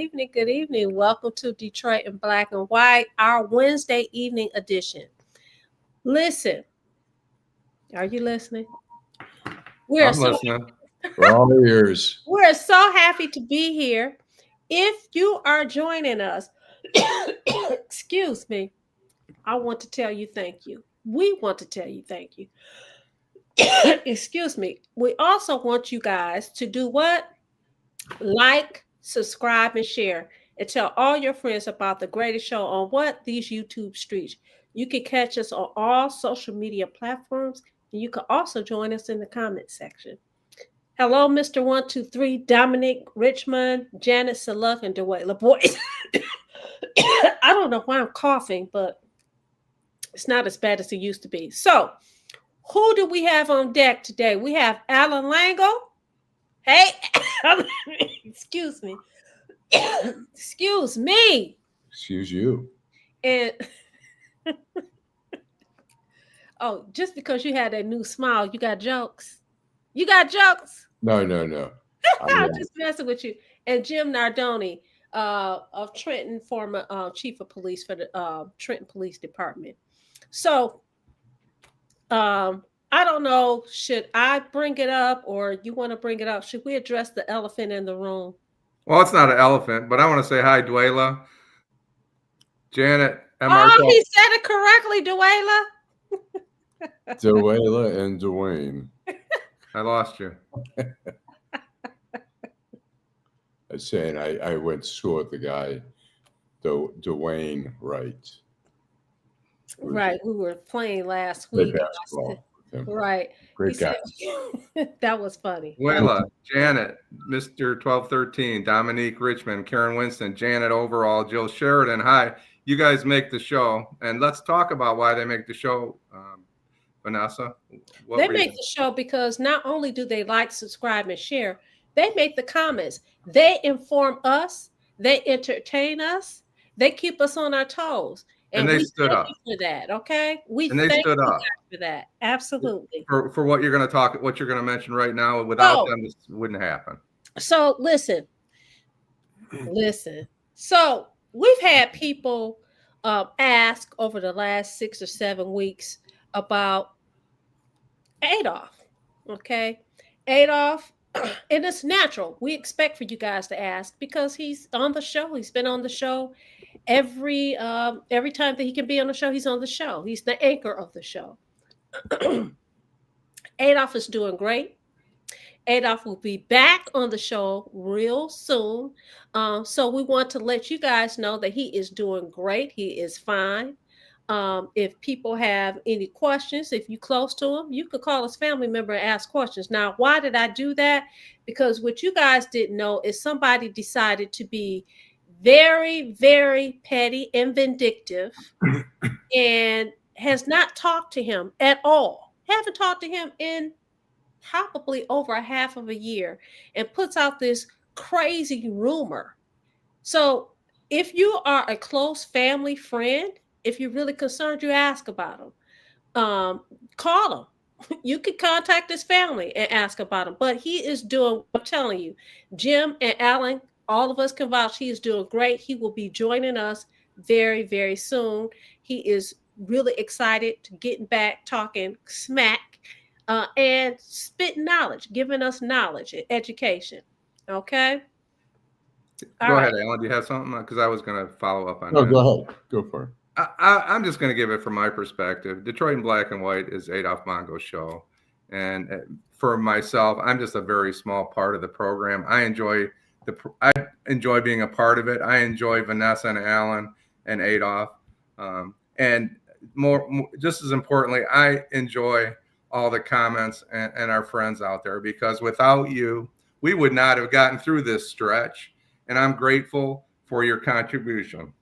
evening. Good evening. Welcome to Detroit in Black and White, our Wednesday evening edition. Listen, are you listening? I'm listening. We're all ears. We're so happy to be here. If you are joining us, excuse me, I want to tell you thank you. We want to tell you thank you. Excuse me. We also want you guys to do what? Like, subscribe, and share. And tell all your friends about the greatest show on what? These YouTube streets. You can catch us on all social media platforms. And you can also join us in the comment section. Hello, Mr. 123, Dominic, Richmond, Janet, Saluk, and Dwayla. Boy, I don't know why I'm coughing, but it's not as bad as it used to be. So, who do we have on deck today? We have Allan Lengel. Hey, excuse me. Excuse me. Excuse you. And oh, just because you had that new smile, you got jokes. You got jokes. No. I'm just messing with you. And Jim Nardone, of Trenton, former chief of police for the Trenton Police Department. So, I don't know. Should I bring it up or you want to bring it up? Should we address the elephant in the room? Well, it's not an elephant, but I want to say hi, Dwayla. Janet. Oh, he said it correctly, Dwayla. Dwayla and Dwayne. I lost you. I was saying I went to school with the guy, Dwayne Wright. Right, we were playing last week. Right. Great guy. That was funny. Dwayla, Janet, Mr. 1213, Dominique Richmond, Karen Winston, Janet Overall, Jill Sheridan. Hi. You guys make the show. And let's talk about why they make the show, Vanessa. They make the show because not only do they like, subscribe, and share, they make the comments. They inform us. They entertain us. They keep us on our toes. And they stood up for that. Okay, they stood up for that. Absolutely. For what you're going to talk, what you're going to mention right now. Without them, this wouldn't happen. So listen. So we've had people ask over the last 6 or 7 weeks about Adolph. Okay, Adolph. And it's natural. We expect for you guys to ask because he's on the show. He's been on the show every time that he can be on the show. He's on the show. He's the anchor of the show. Adolph is doing great. Adolph will be back on the show real soon. So we want to let you guys know that he is doing great. He is fine. If people have any questions, if you're close to him, you could call his family member and ask questions. Now, why did I do that? Because what you guys didn't know is somebody decided to be very, very petty and vindictive and has not talked to him at all. Haven't talked to him in probably over a half of a year and puts out this crazy rumor. So if you are a close family friend, if you're really concerned, you ask about him. Call him. You could contact his family and ask about him. But he is doing, I'm telling you, Jim and Allan, all of us can vouch, he is doing great. He will be joining us very, very soon. He is really excited to getting back talking smack and spitting knowledge, giving us knowledge and education. Okay? Go ahead, Allan. Do you have something? Because I was going to follow up on that. Go ahead. Go for it. I'm just going to give it from my perspective. Detroit in Black and White is Adolph Mongo's show. And for myself, I'm just a very small part of the program. I enjoy being a part of it. I enjoy Vanessa and Allan and Adolph. And more, just as importantly, I enjoy all the comments and our friends out there, because without you, we would not have gotten through this stretch. And I'm grateful for your contribution.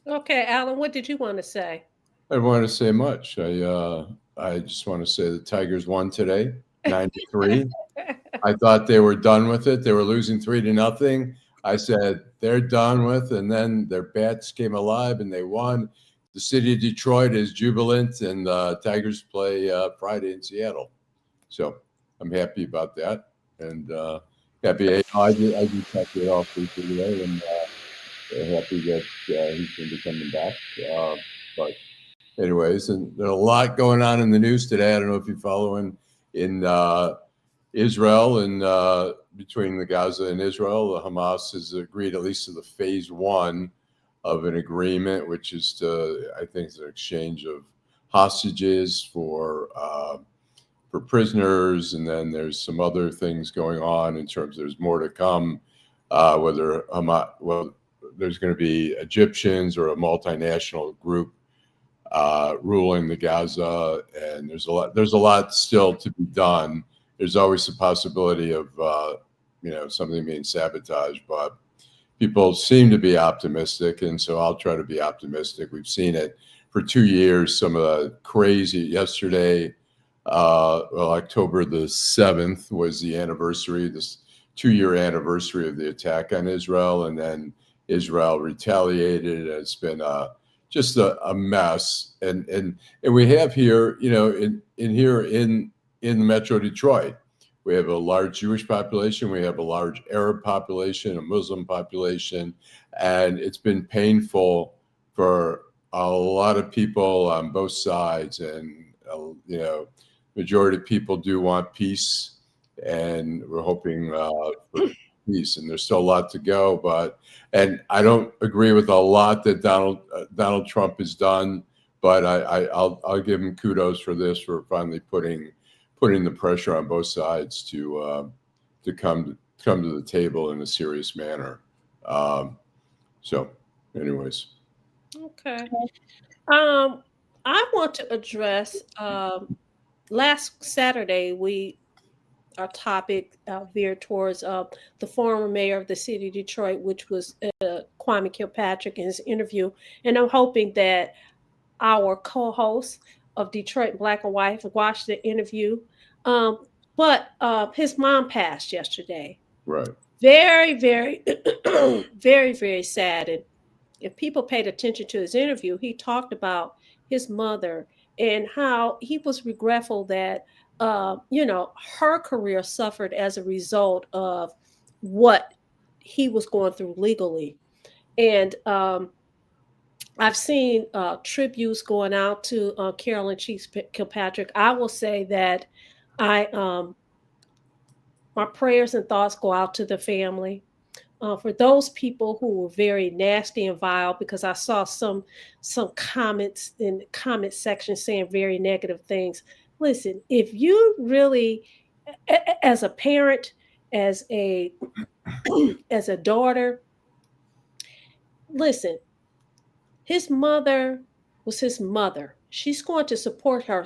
Okay, Allan, what did you want to say? I don't want to say much. I just want to say the Tigers won today, 93. I thought they were done with it. They were losing 3-0. I said, they're done with, and then their bats came alive and they won. The city of Detroit is jubilant, and Tigers play Friday in Seattle. So I'm happy about that. And Happy. I do talk to it all frequently today, and happy that he's going to be coming back. But anyways, and there's a lot going on in the news today. I don't know if you're following in Israel and between the Gaza and Israel. The Hamas has agreed at least to the phase one of an agreement, which is I think, it's an exchange of hostages for prisoners, and then there's some other things going on in terms. There's more to come. Whether Hamas, well, there's going to be Egyptians or a multinational group ruling the Gaza, and there's a lot still to be done. There's always the possibility of something being sabotaged, but people seem to be optimistic, and so I'll try to be optimistic. We've seen it for 2 years. Some of the crazy yesterday. October the 7th was the anniversary, this 2-year anniversary of the attack on Israel, and then Israel retaliated. It's been just a mess, and we have here, in Metro Detroit, we have a large Jewish population, we have a large Arab population, a Muslim population, and it's been painful for a lot of people on both sides, and majority of people do want peace, and we're hoping for peace. And there's still a lot to go, and I don't agree with a lot that Donald Trump has done, but I'll give him kudos for this, for finally putting the pressure on both sides to come to the table in a serious manner. So, anyways. Okay. I want to address last Saturday our topic veered towards the former mayor of the city of Detroit, which was Kwame Kilpatrick, in his interview, and I'm hoping that our co-host of Detroit Black and White watched the interview. But his mom passed yesterday. Right. Very, very, very, very sad. And if people paid attention to his interview, he talked about his mother and how he was regretful that her career suffered as a result of what he was going through legally. And I've seen tributes going out to Carolyn Cheeks Kilpatrick. I will say that my prayers and thoughts go out to the family. For those people who were very nasty and vile, because I saw some comments in the comment section saying very negative things. Listen, if you really, as a parent, as a daughter, listen, his mother was his mother. She's going to support her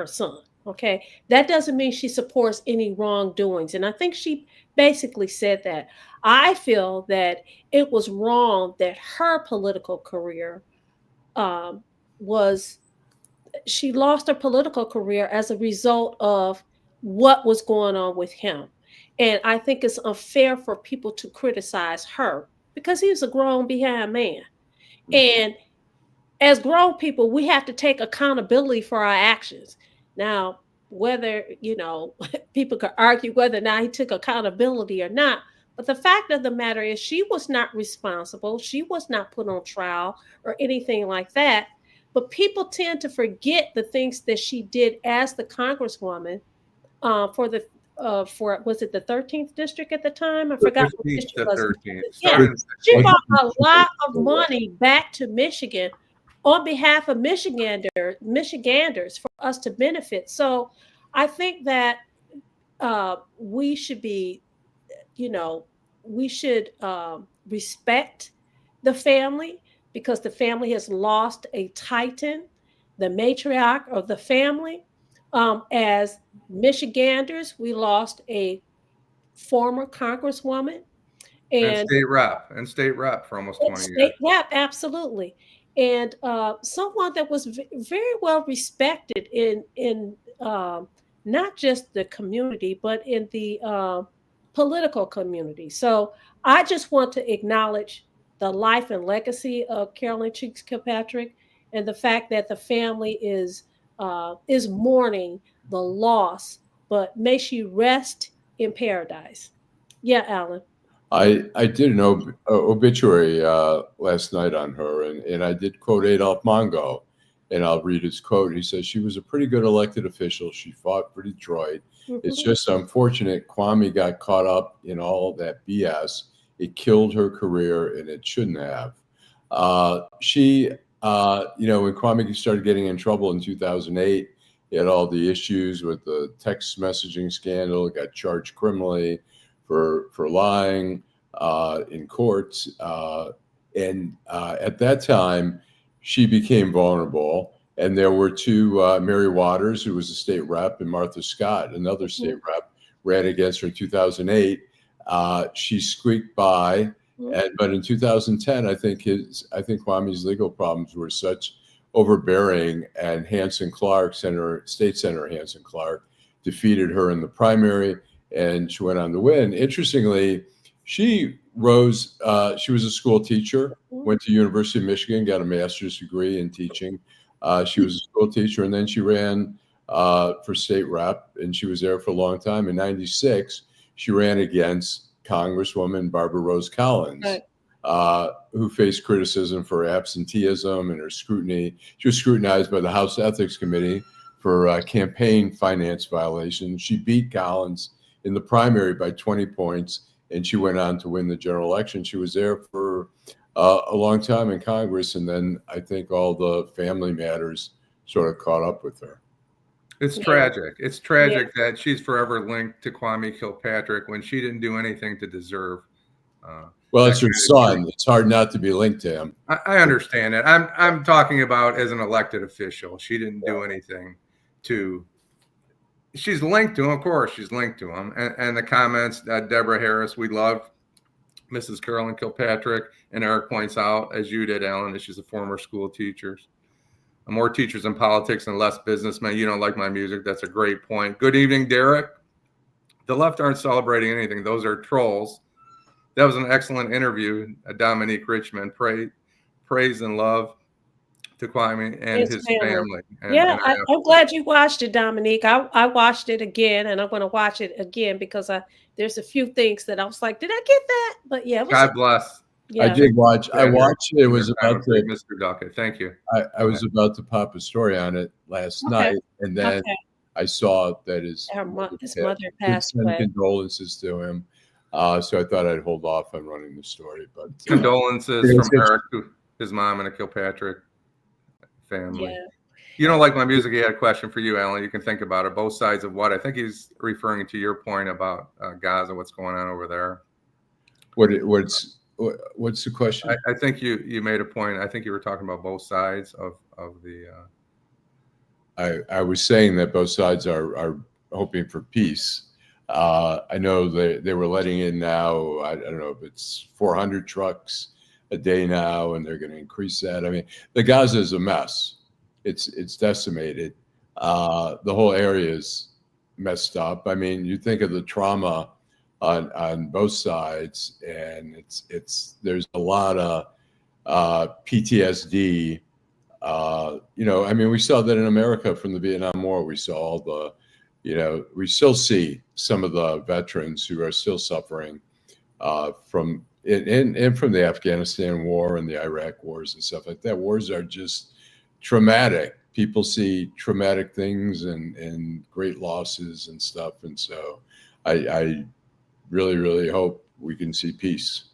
son. Okay, that doesn't mean she supports any wrongdoings, and I think she basically said that. I feel that it was wrong that her political career she lost her political career as a result of what was going on with him. And I think it's unfair for people to criticize her because he was a grown behind man. And as grown people, we have to take accountability for our actions. Now, whether, people could argue whether or not he took accountability or not, but the fact of the matter is she was not responsible. She was not put on trial or anything like that. But people tend to forget the things that she did as the congresswoman for was it the 13th district at the time? I forgot what district it was. 13th. Yeah, she brought a lot of money back to Michigan on behalf of Michiganders for us to benefit. So I think that we should be, we should respect the family, because the family has lost a titan, the matriarch of the family. As Michiganders, we lost a former congresswoman and state rep for almost 20 years. State rep, absolutely. And someone that was very well respected in not just the community, but in the political community. So I just want to acknowledge the life and legacy of Carolyn Cheeks Kilpatrick, and the fact that the family is mourning the loss, but may she rest in paradise. Yeah, Alan. I did an obituary last night on her, and I did quote Adolph Mongo, and I'll read his quote. He says, "She was a pretty good elected official. She fought for Detroit. It's Hmm. just unfortunate Kwame got caught up in all that BS. It killed her career, and it shouldn't have." When Kwame started getting in trouble in 2008, he had all the issues with the text messaging scandal, got charged criminally for lying in courts. And at that time, she became vulnerable. And there were two, Mary Waters, who was a state rep, and Martha Scott, another state rep, ran against her in 2008. She squeaked by, but in 2010, I think Kwame's legal problems were such overbearing, and State Senator Hanson Clark, defeated her in the primary, and she went on to win. Interestingly, she rose. She was a school teacher, went to University of Michigan, got a master's degree in teaching. She was a school teacher, and then she ran for state rep, and she was there for a long time. In '96, she ran against Congresswoman Barbara Rose Collins, Right. who faced criticism for absenteeism and her scrutiny. She was scrutinized by the House Ethics Committee for campaign finance violations. She beat Collins in the primary by 20 points, and she went on to win the general election. She was there for a long time in Congress, and then I think all the family matters sort of caught up with her. It's Yeah. tragic. It's tragic that she's forever linked to Kwame Kilpatrick when she didn't do anything to deserve. Well, that it's her kind of son. treatment. It's hard not to be linked to him. I understand it. I'm talking about as an elected official. She didn't do anything to. She's linked to him, of course. She's linked to him, and the comments. Deborah Harris, we love Mrs. Carolyn Kilpatrick, and Eric points out, as you did, Alan, that she's a former school teacher. More teachers in politics and less businessmen. You don't like my music. That's a great point. Good evening, Derek. The left aren't celebrating anything. Those are trolls. That was an excellent interview. Dominique Richmond. Praise and love to Kwame and his family. Yeah, I'm glad you watched it, Dominique. I watched it again, and I'm going to watch it again because there's a few things that I was like, did I get that? But yeah, God bless. I did watch. I watched it. It was about to. Mr. Duckett. Thank you. I was about to pop a story on it last night, and then I saw that his mother passed away. Condolences to him. So I thought I'd hold off on running the story. But condolences from Eric to his mom and the Kilpatrick family. Yeah. You don't like my music. He had a question for you, Alan. You can think about it. Both sides of what? I think he's referring to your point about Gaza, what's going on over there. What's the question? I think you made a point. I think you were talking about both sides of the. I was saying that both sides are hoping for peace. I know they were letting in now. I don't know if it's 400 trucks a day now, and they're going to increase that. I mean, the Gaza is a mess. It's decimated. The whole area is messed up. I mean, you think of the trauma on both sides, and there's a lot of PTSD. I mean, we saw that in America from the Vietnam War. We saw all the, we still see some of the veterans who are still suffering from the Afghanistan war and the Iraq wars and stuff like that. Wars are just traumatic. People see traumatic things and great losses and stuff. And so I really, really hope we can see peace.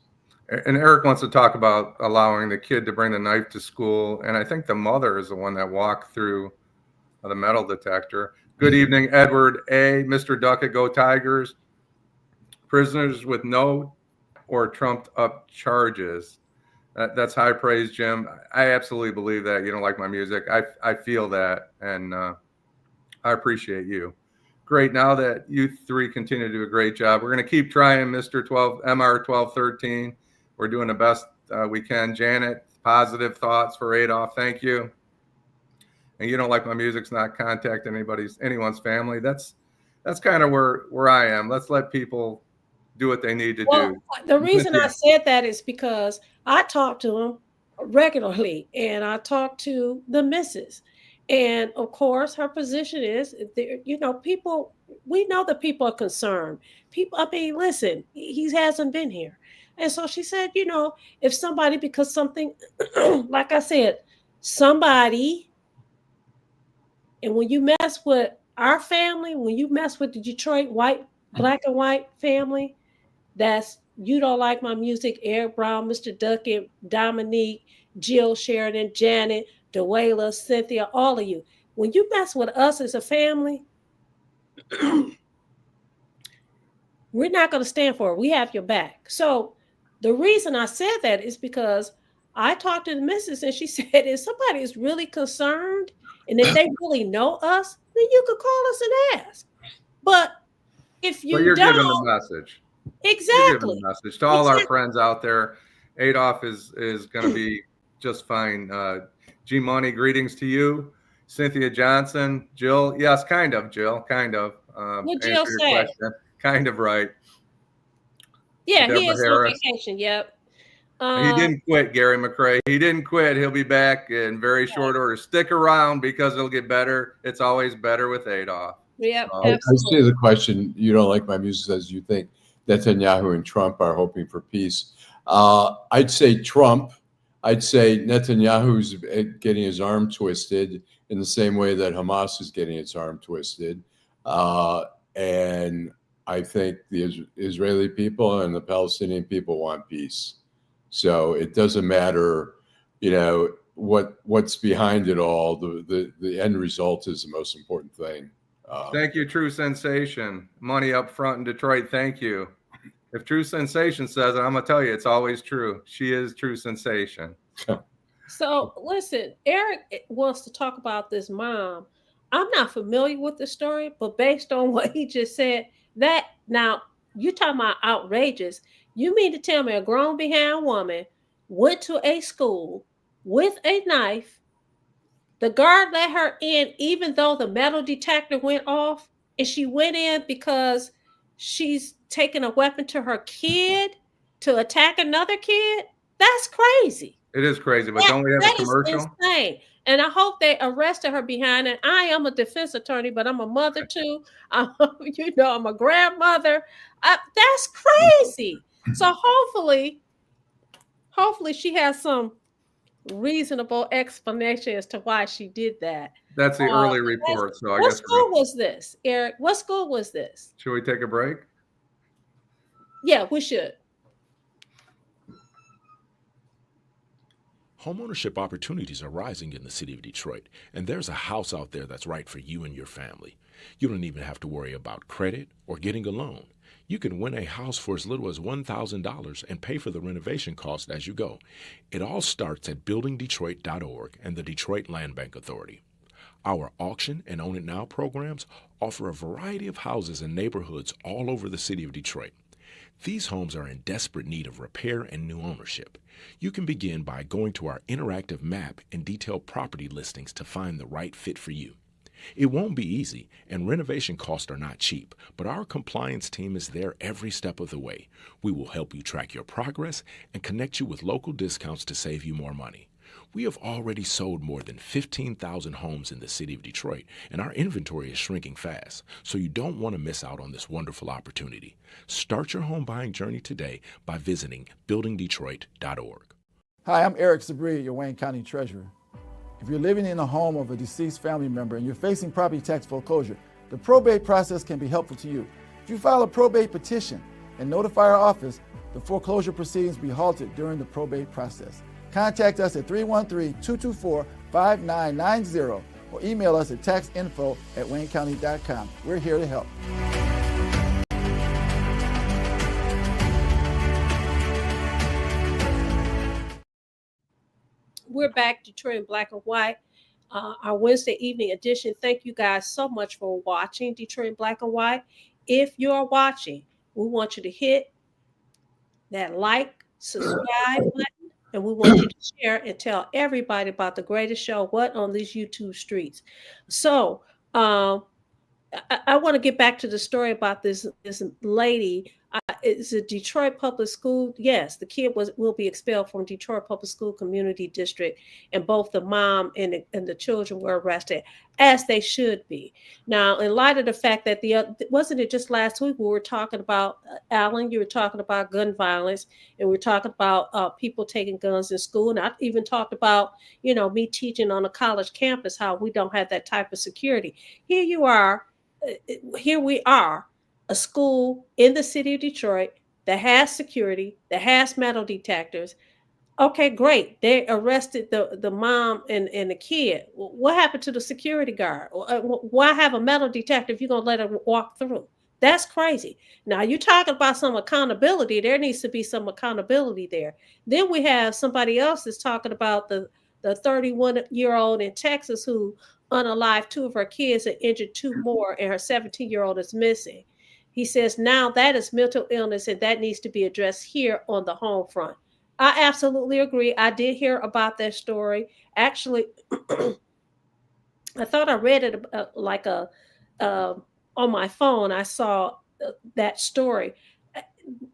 And Eric wants to talk about allowing the kid to bring the knife to school. And I think the mother is the one that walked through the metal detector. Good evening, Edward A. Mr. Duckett, go Tigers. Prisoners with no or trumped up charges. That's high praise, Jim. I absolutely believe that. You don't like my music. I feel that, and I appreciate you. Great. Now that you three continue to do a great job, we're going to keep trying, Mr. MR 1213. We're doing the best we can. Janet, positive thoughts for Adolph. Thank you. And you don't like my music's not contact anyone's family. That's kind of where I am. Let's let people do what they need to do. The reason I said that is because I talk to them regularly, and I talk to the missus, And of course, her position is, people, we know that people are concerned. People, I mean, listen, he hasn't been here. And so she said, if somebody, because something, like I said, somebody, and when you mess with our family, when you mess with the Detroit black and white family, that's, you don't like my music, Eric Brown, Mr. Duckett, Dominique, Jill Sheridan, Janet, Dewayla, Cynthia, all of you. When you mess with us as a family, we're not going to stand for it. We have your back. So the reason I said that is because I talked to the missus and she said, if somebody is really concerned and if they really know us, then you could call us and ask. But if But you you're giving the don't, message. You're giving exactly. the message to all our Exactly. friends out there. Adolph is going to be just fine. G Money, greetings to you. Cynthia Johnson, Jill. Yes, kind of, Jill. Kind of. What Jill Answer your say? question. Kind of right. Yeah, he Deborah is on Harris. vacation. Yep. He Um, didn't quit, Gary McCrae. He didn't quit. He'll be back in very short order. Stick around because it'll get better. It's always better with Adolph. yep, I see absolutely. the question. You don't like my music as you think Netanyahu and Trump are hoping for peace. I'd say Trump. I'd say Netanyahu's getting his arm twisted in the same way that Hamas is getting its arm twisted. And I think the Israeli people and the Palestinian people want peace. So it doesn't matter, what's behind it all. The end result is the most important thing. Thank you, True Sensation. Money up front in Detroit. Thank you. If True Sensation says it, I'm going to tell you it's always true. She is True Sensation. So listen, Eric wants to talk about this mom. I'm not familiar with the story, but based on what he just said, that now you talking about outrageous. You mean to tell me a grown behind woman went to a school with a knife? The guard let her in, even though the metal detector went off, and she went in because she's taking a weapon to her kid to attack another kid? That's crazy. It is crazy, but That don't we have a that is commercial? insane. And I hope they arrested her behind it. I am a defense attorney, but I'm a mother too. I'm a grandmother. That's crazy. So hopefully she has some reasonable explanation as to why she did that. That's the early report, so I What guess we're school going was this, Eric? What school was this? Should we take a break? Yeah, we should. Homeownership opportunities are rising in the city of Detroit, and there's a house out there that's right for you and your family. You don't even have to worry about credit or getting a loan. You can win a house for as little as $1,000 and pay for the renovation cost as you go. It all starts at buildingdetroit.org and the Detroit Land Bank Authority. Our auction and Own It Now programs offer a variety of houses in neighborhoods all over the city of Detroit. These homes are in desperate need of repair and new ownership. You can begin by going to our interactive map and detailed property listings to find the right fit for you. It won't be easy, and renovation costs are not cheap, but our compliance team is there every step of the way. We will help you track your progress and connect you with local discounts to save you more money. We have already sold more than 15,000 homes in the city of Detroit, and our inventory is shrinking fast, so you don't want to miss out on this wonderful opportunity. Start your home buying journey today by visiting buildingdetroit.org. Hi, I'm Eric Sabri, your Wayne County Treasurer. If you're living in a home of a deceased family member and you're facing property tax foreclosure, the probate process can be helpful to you. If you file a probate petition and notify our office, the foreclosure proceedings will be halted during the probate process. Contact us at 313-224-5990 or email us at taxinfo@waynecounty.com. We're here to help. We're back, Detroit in Black and White, our Wednesday evening edition. Thank you guys so much for watching Detroit in Black and White. If you're watching, we want you to hit that like, subscribe button, and we want you to share and tell everybody about the greatest show, What on These YouTube Streets. So I want to get back to the story about this lady. It's a Detroit public school. Yes, the kid will be expelled from Detroit Public School Community District, and both the mom and the children were arrested, as they should be. Now, in light of the fact that wasn't it just last week we were talking about, Allan, you were talking about gun violence, and we were talking about people taking guns in school, and I even talked about, me teaching on a college campus, how we don't have that type of security. Here we are, a school in the city of Detroit that has security, that has metal detectors. Okay, great. They arrested the mom and the kid. What happened to the security guard? Why have a metal detector if you're going to let her walk through? That's crazy. Now, you're talking about some accountability. There needs to be some accountability there. Then we have somebody else that's talking about the 31-year-old in Texas who unalived 2 of her kids and injured 2 more, and her 17-year-old is missing. He says now that is mental illness, and that needs to be addressed here on the home front. I absolutely agree. I did hear about that story. Actually, I thought I read it on my phone. I saw that story.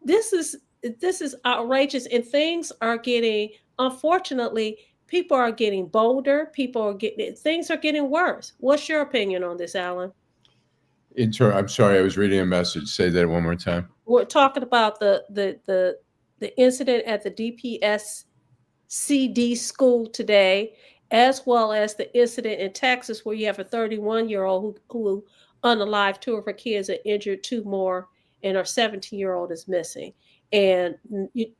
This is outrageous, and things are getting, unfortunately, people are getting bolder. Things are getting worse. What's your opinion on this, Allan? I'm sorry, I was reading a message. Say that one more time. We're talking about the incident at the DPSCD school today, as well as the incident in Texas where you have a 31-year-old who unalived 2 of her kids and injured 2 more, and her 17-year-old is missing. And it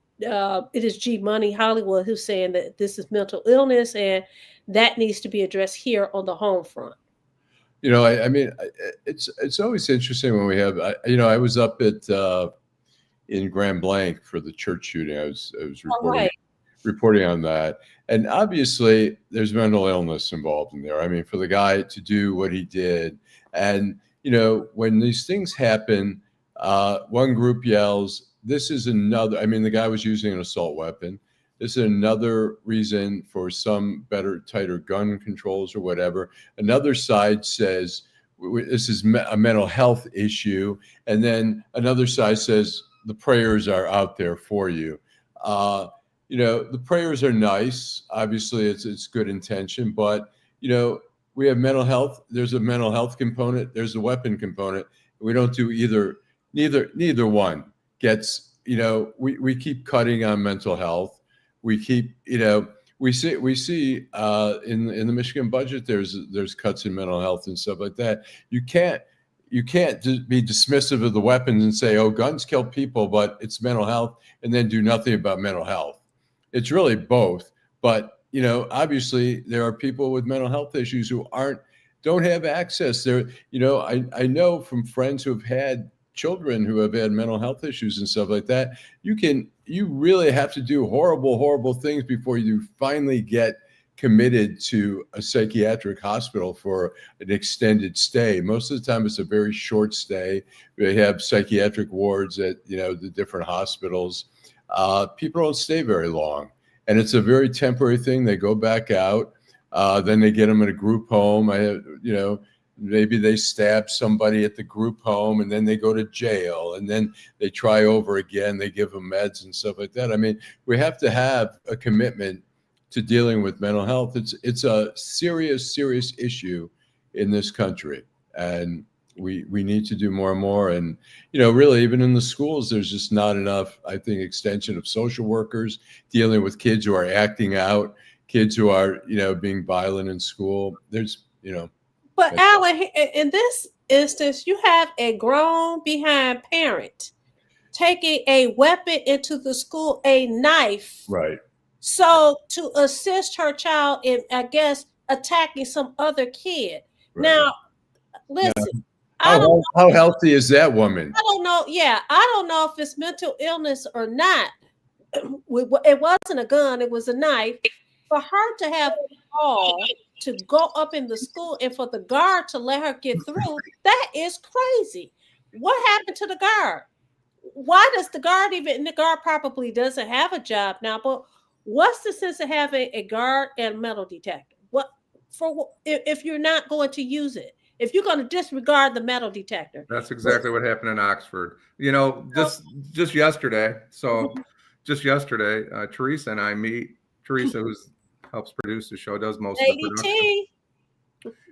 is G Money Hollywood who's saying that this is mental illness, and that needs to be addressed here on the home front. I mean, it's always interesting when we have, I was up in Grand Blanc for the church shooting. I was reporting on that, and obviously there's mental illness involved in there. I mean, for the guy to do what he did, and when these things happen, one group yells, "This is another." I mean, the guy was using an assault weapon. This is another reason for some better, tighter gun controls or whatever. Another side says this is a mental health issue. And then another side says the prayers are out there for you. The prayers are nice. Obviously, it's good intention. But, we have mental health. There's a mental health component. There's a weapon component. We don't do neither one gets, we keep cutting on mental health. We keep, we see in the Michigan budget, there's cuts in mental health and stuff like that. You can't be dismissive of the weapons and say, oh, guns kill people, but it's mental health, and then do nothing about mental health. It's really both. But, obviously there are people with mental health issues who don't have access there. I know from friends who have had children who have had mental health issues and stuff like that. You really have to do horrible things before you finally get committed to a psychiatric hospital for an extended stay. Most of the time it's a very short stay. They have psychiatric wards at, the different hospitals. People don't stay very long, and it's a very temporary thing. They go back out. Then they get them in a group home. Maybe they stab somebody at the group home, and then they go to jail, and then they try over again. They give them meds and stuff like that. I mean, we have to have a commitment to dealing with mental health. It's a serious issue in this country, and we need to do more and more. And, really, even in the schools, there's just not enough, I think, extension of social workers dealing with kids who are acting out, kids who are, being violent in school. But Allan, in this instance, you have a grown behind parent taking a weapon into the school, a knife. Right. So to assist her child in, I guess, attacking some other kid. Right. Now, listen. How healthy is that woman? I don't know. Yeah, I don't know if it's mental illness or not. It wasn't a gun. It was a knife. For her to have all to go up in the school and for the guard to let her get through, that is crazy. What happened to the guard? Why does the guard the guard probably doesn't have a job now, but what's the sense of having a guard and metal detector? If you're not going to use it? if you're going to disregard the metal detector. That's exactly what happened in Oxford. You know, just yesterday. So just yesterday, Teresa and I meet. Teresa, who's helps produce the show, does most of the Lady production. T.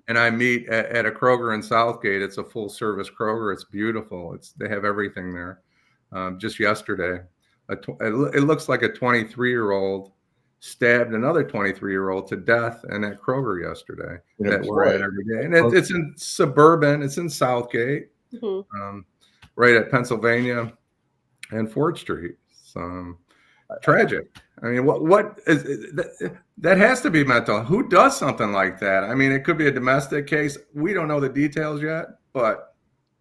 And I meet at a Kroger in Southgate. It's a full service Kroger. It's beautiful. They have everything there. Just yesterday, it looks like a 23-year-old stabbed another 23-year-old to death in that Kroger yesterday that we're at every day. And it's in suburban. It's in Southgate, right at Pennsylvania and Ford Street. So tragic. I mean, what is that has to be mental. Who does something like that? I mean, it could be a domestic case. We don't know the details yet, but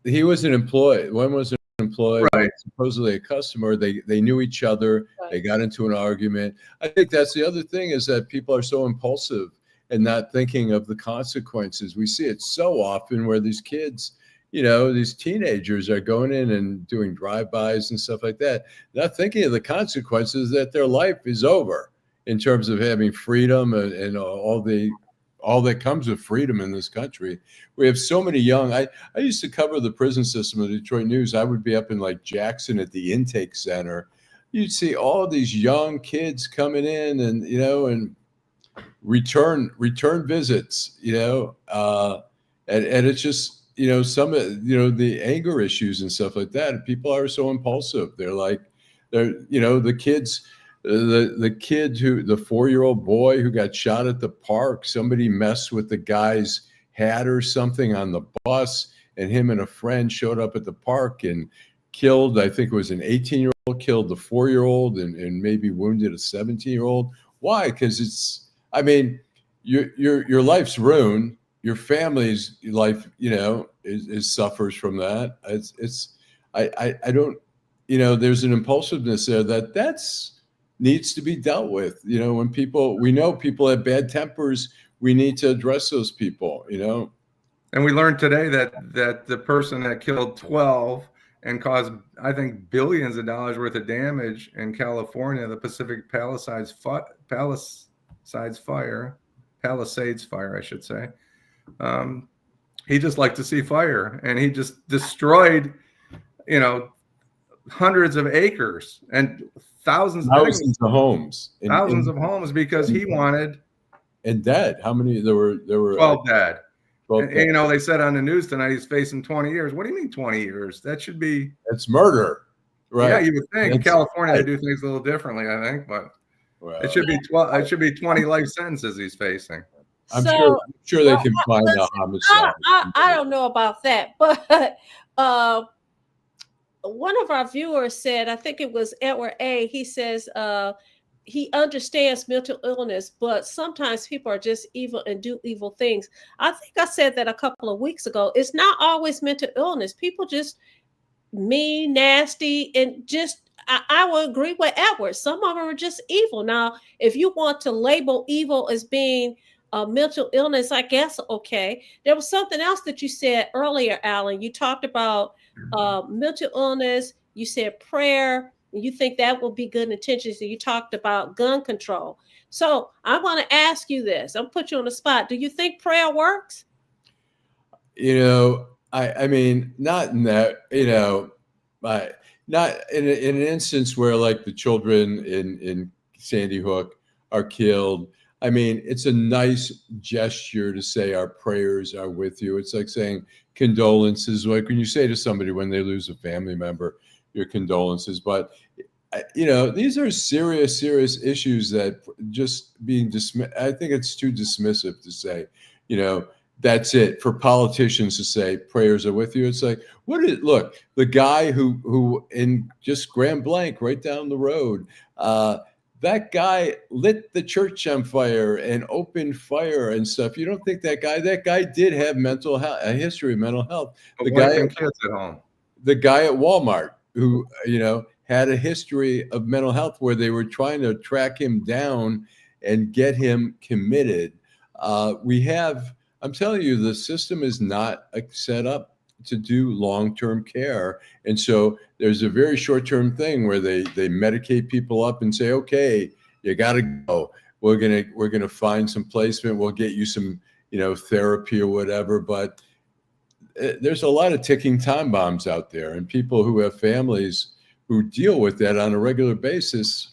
he was an employee. One was an employee, right? Supposedly a customer. They knew each other. Right. They got into an argument. I think that's the other thing, is that people are so impulsive and not thinking of the consequences. We see it so often where these kids, you know, these teenagers are going in and doing drive-bys and stuff like that, not thinking of the consequences that their life is over in terms of having freedom and all that comes with freedom in this country. We have so many young, I used to cover the prison system of the Detroit News. I would be up in like Jackson at the intake center. You'd see all these young kids coming in and, you know, and return visits, you know, and it's just, you know, some of, you know, the anger issues and stuff like that. People are so impulsive. You know, the kids, the kid the 4-year-old boy who got shot at the park, somebody messed with the guy's hat or something on the bus, and him and a friend showed up at the park and killed, I think it was an 18-year-old, killed the 4-year-old and maybe wounded a 17-year-old. Why? Because I mean, your life's ruined. Your family's life, you know, is suffers from that. I don't, you know, there's an impulsiveness there that's needs to be dealt with. You know, when we know people have bad tempers, we need to address those people, you know. And we learned today that the person that killed 12 and caused, I think, billions of dollars worth of damage in California, the Pacific Palisades fire, I should say. He just liked to see fire, and he just destroyed, you know, hundreds of acres and thousands of homes, of homes because he wanted. And dead. How many? There were 12 dead. 12 dead. You know, they said on the news tonight he's facing 20 years. What do you mean 20 years? That should be. It's murder, right? Yeah, you would think. In California, they do things a little differently, I think, but it should be 12. It should be 20 life sentences he's facing. I'm sure they can find a homicide. I don't know about that, but one of our viewers said, I think it was Edward A. He says he understands mental illness, but sometimes people are just evil and do evil things. I think I said that a couple of weeks ago. It's not always mental illness. People just mean, nasty, and just. I will agree with Edward. Some of them are just evil. Now, if you want to label evil as being mental illness, I guess, okay. There was something else that you said earlier, Allan. You talked about mental illness. You said prayer. You think that will be good intentions. And you talked about gun control. So I want to ask you this. I'll put you on the spot. Do you think prayer works? You know, I mean, not in that, you know, not in an instance where like the children in Sandy Hook are killed. I mean, it's a nice gesture to say our prayers are with you. It's like saying condolences, like when you say to somebody when they lose a family member, your condolences. But, you know, these are serious issues that just being dismissed. I think it's too dismissive to say, you know, that's it for politicians to say prayers are with you. It's like, look, the guy who in just Grand Blanc right down the road, that guy lit the church on fire and opened fire and stuff. You don't think that guy did have mental health, a history of mental health. The guy and kids at home. The guy at Walmart who, you know, had a history of mental health where they were trying to track him down and get him committed. I'm telling you, the system is not set up to do long-term care. And so there's a very short-term thing where they medicate people up and say, okay, you got to go. We're going to find some placement. We'll get you some, you know, therapy or whatever. But there's a lot of ticking time bombs out there, and people who have families who deal with that on a regular basis.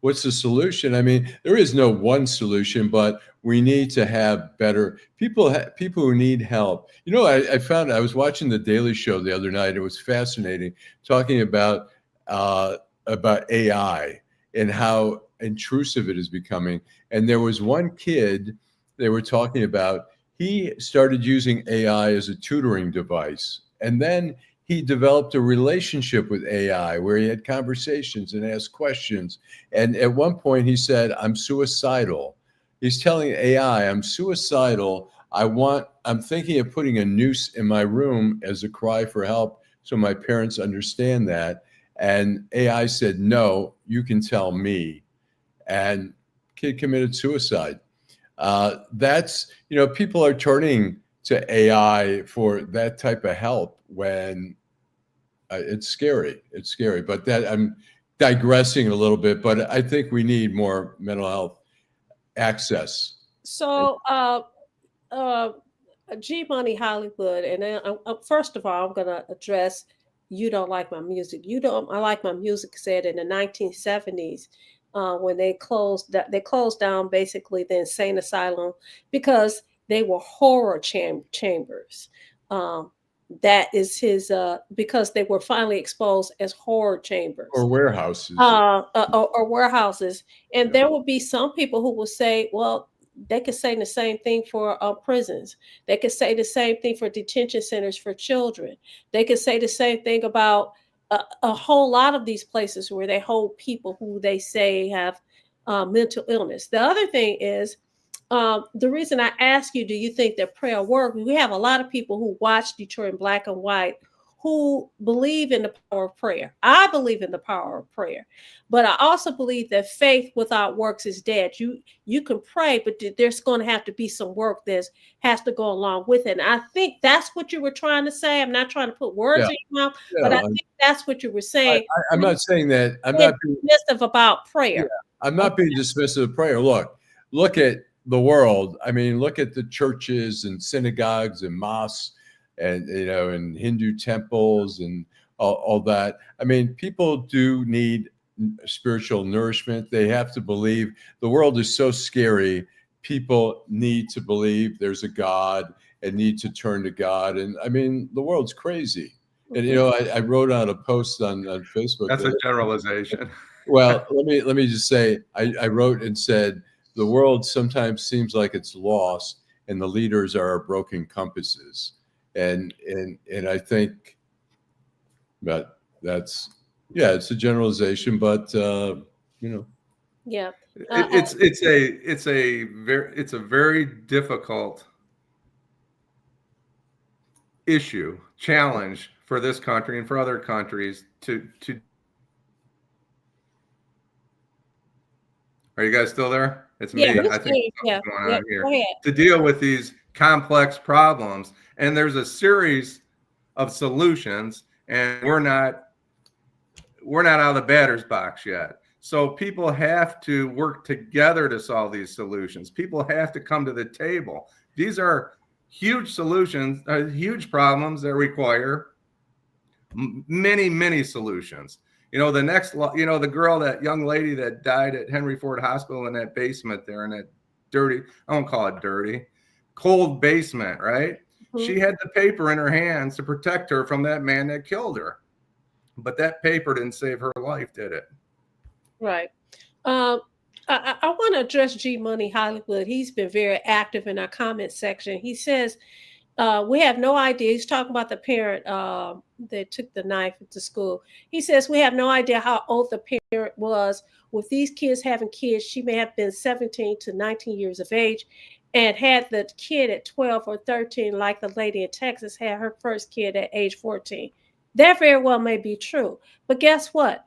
What's the solution? I mean, there is no one solution, but we need to have better people. People who need help. You know, I found I was watching the Daily Show the other night. It was fascinating, talking about AI and how intrusive it is becoming. And there was one kid they were talking about. He started using AI as a tutoring device, and then he developed a relationship with AI where he had conversations and asked questions. And at one point he said, I'm suicidal. He's telling AI, I'm suicidal. I'm thinking of putting a noose in my room as a cry for help so my parents understand that. And AI said, no, you can tell me. And kid committed suicide. That's, people are turning to AI for that type of help when it's scary. It's scary, but that I'm digressing a little bit, but I think we need more mental health access. So, G Money Hollywood, and then first of all, I'm going to address you don't like my music. You don't. I like my music said in the 1970s. When they closed down basically the insane asylum because they were horror chambers. That is his because they were finally exposed as horror chambers or warehouses. Or warehouses. And there will be some people who will say, well, they could say the same thing for prisons. They could say the same thing for detention centers for children. They could say the same thing about a whole lot of these places where they hold people who they say have mental illness. The other thing is, the reason I ask you, do you think that prayer works? We have a lot of people who watch Detroit in Black and White who believe in the power of prayer. I believe in the power of prayer, but I also believe that faith without works is dead. You can pray, but there's going to have to be some work that has to go along with it. And I think that's what you were trying to say. I'm not trying to put words in your mouth, but I think that's what you were saying. I'm not saying that. I'm not being dismissive about prayer. Yeah, I'm not being dismissive of prayer. Look at the world. I mean, look at the churches and synagogues and mosques and and Hindu temples and all that. I mean, people do need spiritual nourishment. They have to believe. The world is so scary. People need to believe there's a God and need to turn to God. And I mean, the world's crazy. And I wrote out a post on Facebook. That's a generalization. Well, let me just say, I wrote and said, the world sometimes seems like it's lost and the leaders are broken compasses. And I think that it's a generalization, but yeah, it's a very difficult challenge for this country and for other countries to. Are you guys still there? It's me. I think something's going on here. To deal with these complex problems, and there's a series of solutions, and we're not out of the batter's box yet. So people have to work together to solve these solutions. People have to come to the table. These are huge solutions, huge problems that require many solutions. The young lady that died at Henry Ford Hospital in that basement there, in that dirty, I won't call it dirty, cold basement, right? Mm-hmm. She had the paper in her hands to protect her from that man that killed her. But that paper didn't save her life, did it? Right. I want to address G Money Hollywood. He's been very active in our comment section. He says, we have no idea. He's talking about the parent that took the knife to school. He says, we have no idea how old the parent was. With these kids having kids, she may have been 17 to 19 years of age and had the kid at 12 or 13, like the lady in Texas had her first kid at age 14. That very well may be true. But guess what?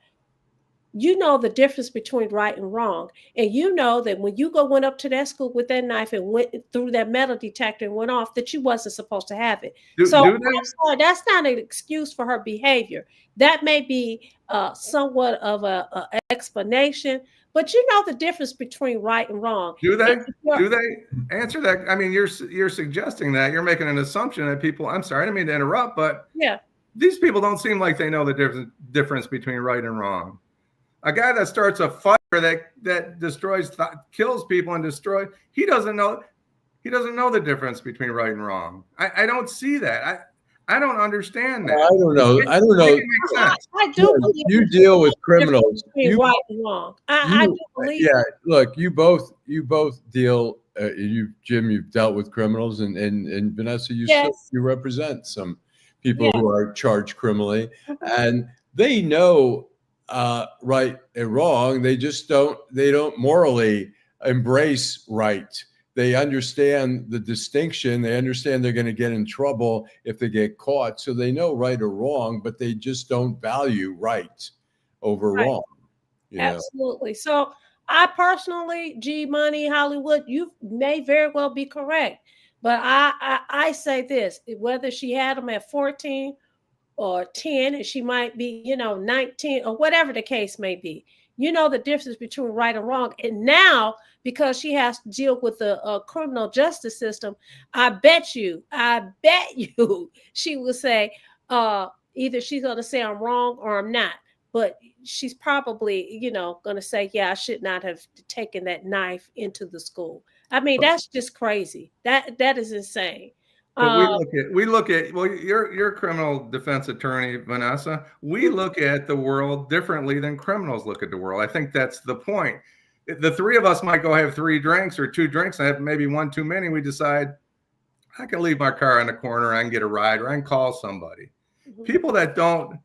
You know the difference between right and wrong. And you know that when you went up to that school with that knife and went through that metal detector and went off, that you wasn't supposed to have it. That's not an excuse for her behavior. That may be somewhat of an explanation, but you know the difference between right and wrong. Do they? If you're- Do they answer that? I mean, you're suggesting that you're making an assumption that people. I'm sorry, I didn't mean to interrupt, but Yeah. these people don't seem like they know the difference between right and wrong. A guy that starts a fire that destroys, kills people and destroys, he doesn't know the difference between right and wrong. I don't see that. I don't understand that. I don't know. I don't know. Make it make sense. I do believe You there's deal with a difference criminals. between You, right and wrong. I do believe yeah. Look, you both deal. Jim, you've dealt with criminals, and Vanessa, Yes. you represent some people Yes. who are charged criminally, and they know right and wrong. They just don't. They don't morally embrace right. They understand the distinction. They understand they're going to get in trouble if they get caught. So they know right or wrong, but they just don't value right over Right. wrong. You know? Absolutely. So I personally, G Money, Hollywood, you may very well be correct. But I say this, whether she had them at 14 or 10, and she might be, 19 or whatever the case may be. You know the difference between right and wrong. And now, because she has to deal with the criminal justice system, I bet you, she will say, either she's going to say I'm wrong or I'm not. But she's probably, going to say, yeah, I should not have taken that knife into the school. I mean, that's just crazy. That is insane. But we look at well, you're a criminal defense attorney, Vanessa. We look at the world differently than criminals look at the world. I think that's the point. The three of us might go have 3 drinks or 2 drinks and have maybe one too many. We decide I can leave my car in the corner, I can get a ride, or I can call somebody. People that don't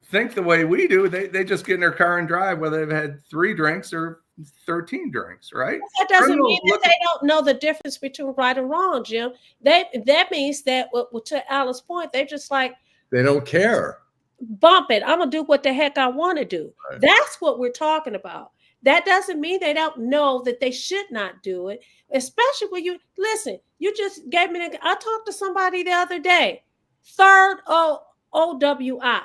think the way we do, they just get in their car and drive, whether they've had 3 drinks or 13 drinks, right? That doesn't mean that they don't know the difference between right and wrong, Jim. That means that, to Allan's point, they're just like, they don't care. Bump it. I'm gonna do what the heck I want to do. Right. That's what we're talking about. That doesn't mean they don't know that they should not do it, especially when you listen. You just gave me. I talked to somebody the other day. Third OWI.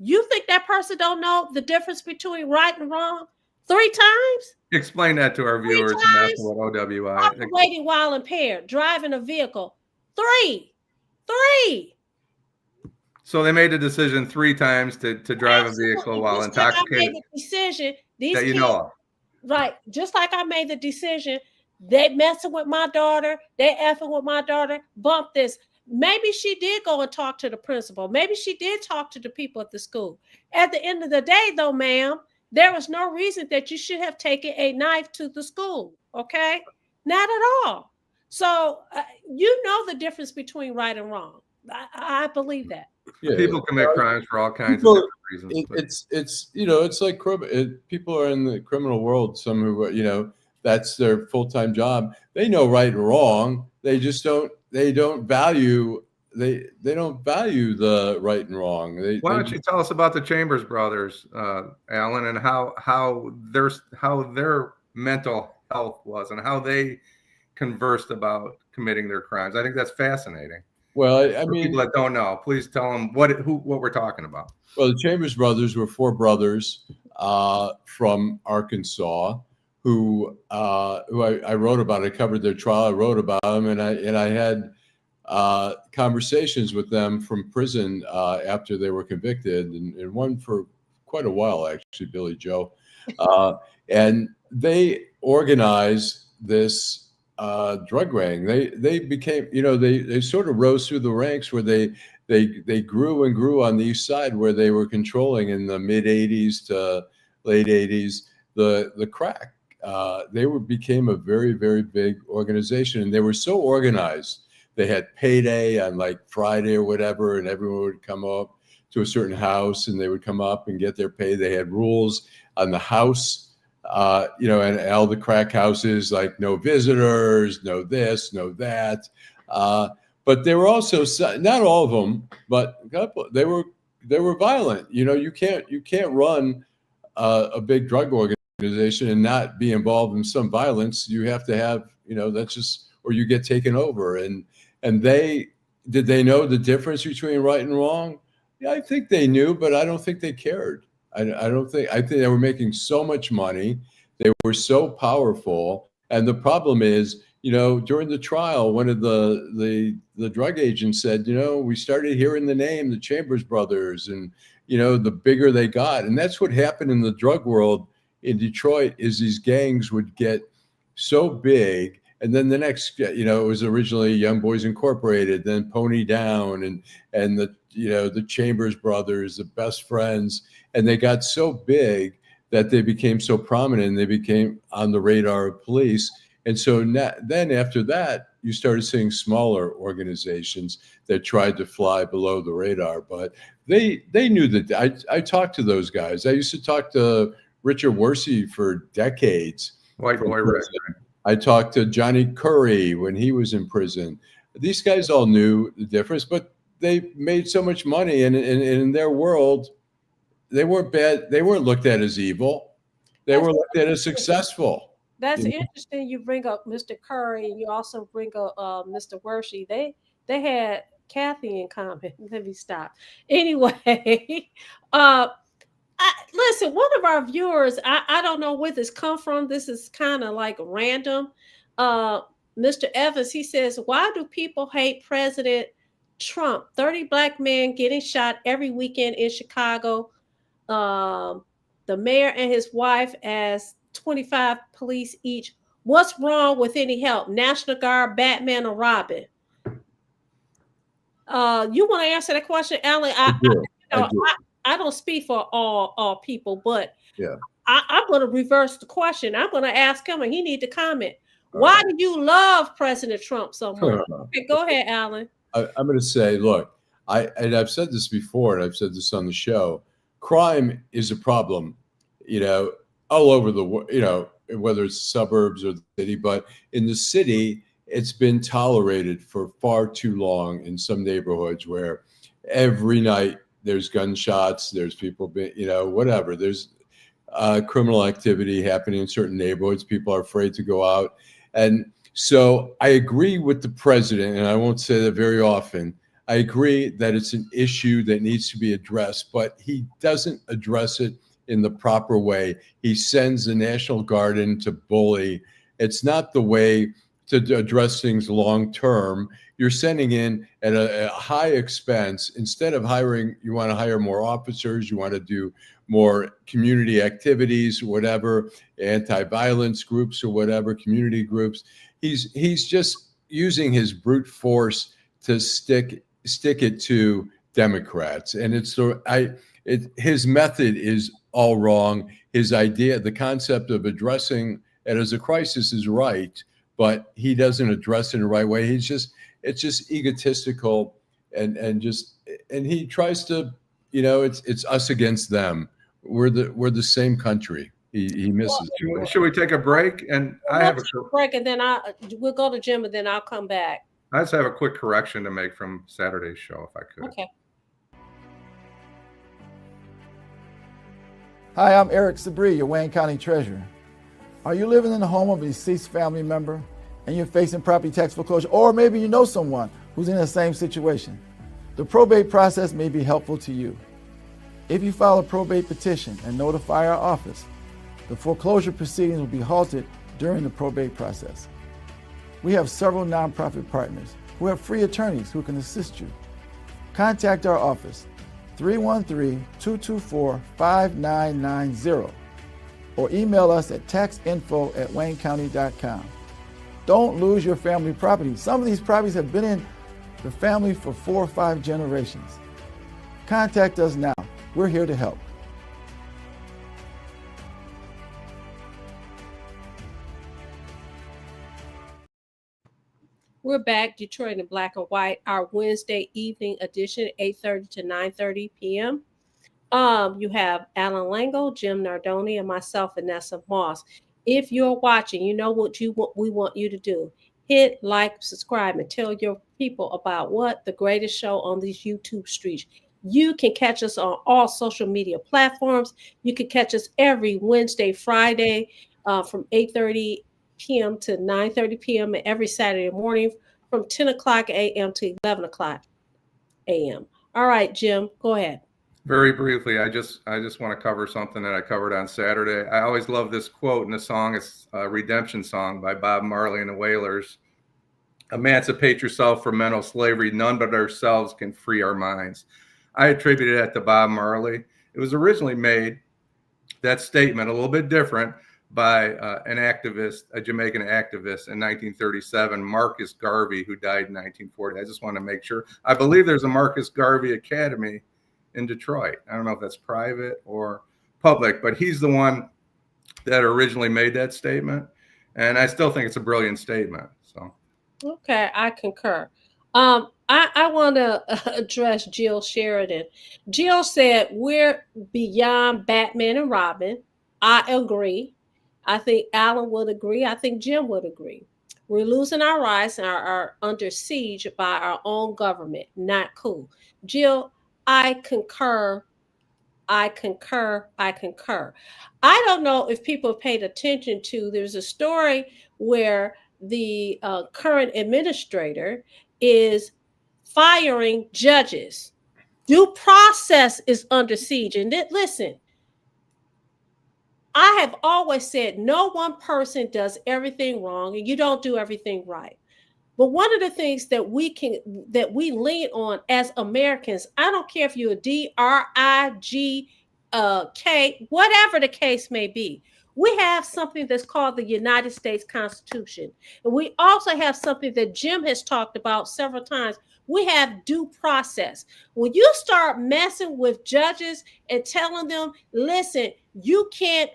You think that person don't know the difference between right and wrong? 3 times? Explain that to our viewers, and that's what OWI. Operating while impaired, driving a vehicle. 3. So they made a decision 3 times to drive a vehicle while intoxicated. I made the decision. These that you kids, know of. Right. Just like I made the decision, they messing with my daughter, they effing with my daughter, bump this. Maybe she did go and talk to the principal. Maybe she did talk to the people at the school. At the end of the day, though, ma'am, there was no reason that you should have taken a knife to the school. Okay? Not at all. So you know the difference between right and wrong. I believe that. Yeah, people commit crimes for all kinds of different reasons. It's like people are in the criminal world. Some who that's their full-time job. They know right and wrong. They just don't. They don't value. They don't value the right and wrong. Why don't you tell us about the Chambers brothers, Allan, and how their mental health was and how they conversed about committing their crimes? I think that's fascinating. Well, I mean, people that don't know, please tell them what we're talking about. Well, the Chambers brothers were 4 brothers from Arkansas who I wrote about. I covered their trial. I wrote about them, and I had conversations with them from prison after they were convicted, and one for quite a while, actually, Billy Joe. And they organized this drug ring. They became, they sort of rose through the ranks where they grew and grew on the East Side, where they were controlling in the mid 80s to late 80s the crack. They became a very, very big organization, and they were so organized. They had payday on like Friday or whatever, and everyone would come up to a certain house and they would come up and get their pay. They had rules on the house. And all the crack houses, like no visitors, no this, no that. But they were also, not all of them, but a couple, they were violent. You can't run a big drug organization and not be involved in some violence. You have to have, that's just, or you get taken over. And did they know the difference between right and wrong? Yeah, I think they knew, but I don't think they cared. I think they were making so much money. They were so powerful. And the problem is, during the trial, one of the drug agents said, we started hearing the name, the Chambers brothers, and the bigger they got. And that's what happened in the drug world in Detroit, is these gangs would get so big. And then the next, it was originally Young Boys Incorporated, then Pony Down, and the Chambers brothers, the Best Friends, and they got so big that they became so prominent, and they became on the radar of police. And so then after that, you started seeing smaller organizations that tried to fly below the radar, but they knew that. I talked to those guys. I used to talk to Richard Worsey for decades. White boy, Rick. I talked to Johnny Curry when he was in prison. These guys all knew the difference, but they made so much money, and in their world, they weren't bad. They weren't looked at as evil. They were looked at as successful. That's interesting. You bring up Mr. Curry, and you also bring up Mr. Worshey. They had Kathy in common. Let me stop. Anyway, listen, one of our viewers, I don't know where this come from. This is kind of like random. Mr. Evans, he says, why do people hate President Trump? 30 black men getting shot every weekend in Chicago. The mayor and his wife as 25 police each. What's wrong with any help? National Guard, Batman, or Robin? You want to answer that question, Allan? I don't speak for all people, but yeah, I'm going to reverse the question. I'm going to ask him, and he need to comment. Why do you love President Trump so much? Okay, go ahead, Allan. I'm going to say, look, I've said this before, and I've said this on the show. Crime is a problem, all over the world, whether it's suburbs or the city, but in the city, it's been tolerated for far too long in some neighborhoods where every night there's gunshots, there's people, whatever. There's criminal activity happening in certain neighborhoods. People are afraid to go out. And so I agree with the president, and I won't say that very often. I agree that it's an issue that needs to be addressed, but he doesn't address it in the proper way. He sends the National Guard in to bully. It's not the way to address things long term. You're sending in at a high expense. Instead of hiring, you want to hire more officers, you want to do more community activities, whatever, anti-violence groups or whatever, community groups. He's just using his brute force to stick it to Democrats. And his method is all wrong. His idea, the concept of addressing it as a crisis is right, but he doesn't address it in the right way. It's just egotistical, and he tries to, it's us against them. We're the same country. He misses. Should we take a break? And I have a break, and then we'll go to Jim, and then I'll come back. I just have a quick correction to make from Saturday's show, if I could. Okay. Hi, I'm Eric Sabri, your Wayne County Treasurer. Are you living in the home of a deceased family member and you're facing property tax foreclosure, or maybe you know someone who's in the same situation? The probate process may be helpful to you. If you file a probate petition and notify our office, the foreclosure proceedings will be halted during the probate process. We have several nonprofit partners who have free attorneys who can assist you. Contact our office, 313-224-5990, or email us at taxinfo@waynecounty.com. Don't lose your family property. Some of these properties have been in the family for 4 or 5 generations. Contact us now. We're here to help. We're back, Detroit in Black and White, our Wednesday evening edition, 8:30 to 9:30 p.m. You have Allan Lengel, Jim Nardone, and myself, Vanessa Moss. If you're watching, you know what we want you to do. Hit like, subscribe, and tell your people about what the greatest show on these YouTube streets. You can catch us on all social media platforms. You can catch us every Wednesday, Friday from 8:30 p.m. to 9:30 p.m. and every Saturday morning from 10 o'clock a.m. to 11 o'clock a.m. All right, Jim, go ahead. Very briefly, I just want to cover something that I covered on Saturday. I always love this quote in the song. It's a redemption song by Bob Marley and the Wailers. Emancipate yourself from mental slavery. None but ourselves can free our minds. I attributed that to Bob Marley. It was originally made, that statement, a little bit different, by an activist, a Jamaican activist in 1937, Marcus Garvey, who died in 1940. I just want to make sure. I believe there's a Marcus Garvey Academy in Detroit. I don't know if that's private or public, but he's the one that originally made that statement. And I still think it's a brilliant statement. So, Okay, I concur. I want to address Jill Sheridan. Jill said we're beyond Batman and Robin. I agree. I think Allan would agree. I think Jim would agree. We're losing our rights and are under siege by our own government. Not cool. Jill, I concur. I concur. I concur. I don't know if people paid attention to, there's a story where the current administrator is firing judges. Due process is under siege. And listen, I have always said no one person does everything wrong and you don't do everything right. But one of the things that we lean on as Americans, I don't care if you're a DRIG whatever the case may be, we have something that's called the United States Constitution. And we also have something that Jim has talked about several times. We have due process. When you start messing with judges and telling them, listen, you can't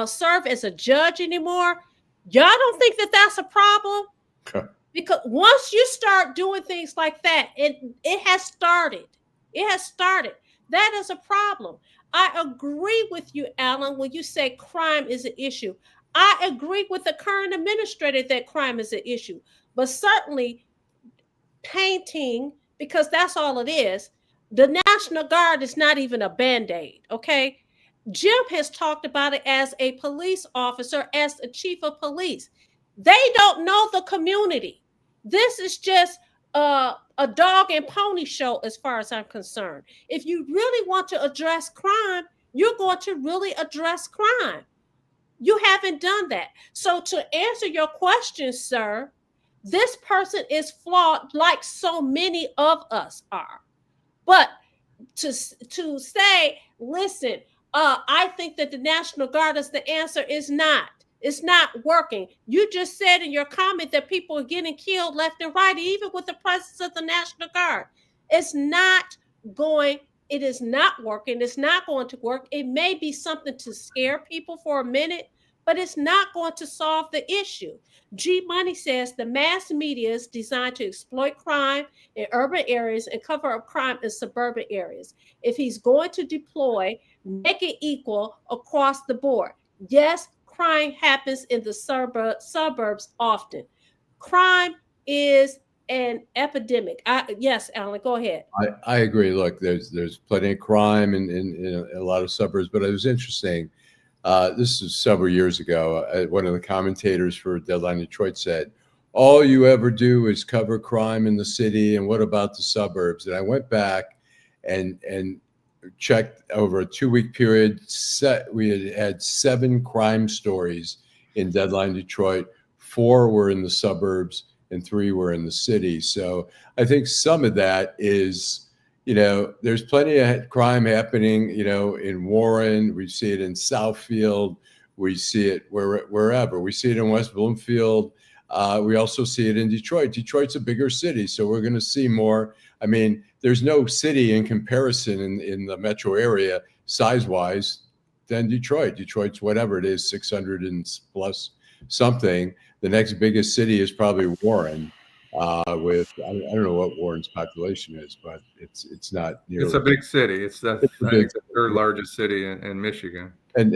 serve as a judge anymore, y'all don't think that that's a problem? Okay. Because once you start doing things like that, it has started. It has started. That is a problem. I agree with you, Allan, when you say crime is an issue. I agree with the current administrator that crime is an issue. But certainly painting, because that's all it is, the National Guard is not even a Band-Aid, okay? Jim has talked about it as a police officer, as a chief of police. They don't know the community. This is just a dog and pony show as far as I'm concerned. If you really want to address crime, you're going to really address crime. You haven't done that. So to answer your question, sir, this person is flawed like so many of us are. But to say, listen, I think that the National Guard is the answer is not. It's not working. You just said in your comment that people are getting killed left and right, even with the presence of the National Guard. It's not going, it is not working. It's not going to work. It may be something to scare people for a minute, but it's not going to solve the issue. G Money says the mass media is designed to exploit crime in urban areas and cover up crime in suburban areas. If he's going to deploy, make it equal across the board. Yes, crime happens in the suburbs often. Crime is an epidemic. Yes, Allan, go ahead. I agree. Look, there's plenty of crime in a lot of suburbs, but it was interesting. This was several years ago. One of the commentators for Deadline Detroit said, all you ever do is cover crime in the city, and what about the suburbs? And I went back and checked over a 2-week period. We had 7 crime stories in Deadline Detroit. 4 were in the suburbs and 3 were in the city. So I think some of that is, there's plenty of crime happening, in Warren. We see it in Southfield. We see it wherever. We see it in West Bloomfield. We also see it in Detroit. Detroit's a bigger city, so we're going to see more. I mean, there's no city in comparison in the metro area size-wise than Detroit. Detroit's whatever it is, 600 and plus something. The next biggest city is probably Warren. With I don't know what Warren's population is, but it's not nearly. It's a big city. It's the third largest city in Michigan. And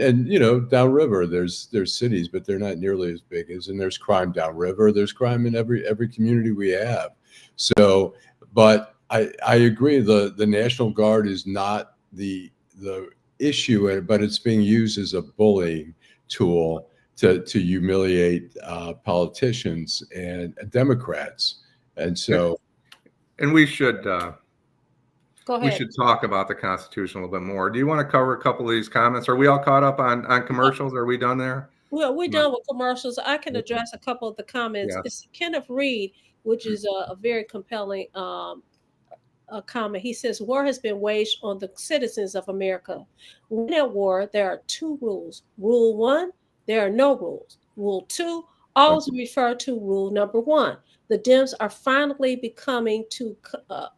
downriver there's cities, but they're not nearly as big as. And there's crime downriver. There's crime in every community we have. So, but I agree. The National Guard is not the issue, but it's being used as a bullying tool to humiliate politicians and Democrats. And so, and we should Go we ahead. should talk about the Constitution a little bit more. Do you want to cover a couple of these comments? Are we all caught up on commercials? Are we done there? Well, we're No. done with commercials. I can Okay. address a couple of the comments. Yes. It's Kenneth Reed, which is a very compelling a comment. He says, war has been waged on the citizens of America. When at war, there are two rules. Rule one, there are no rules. Rule two, always refer to rule number one. The Dems are finally becoming to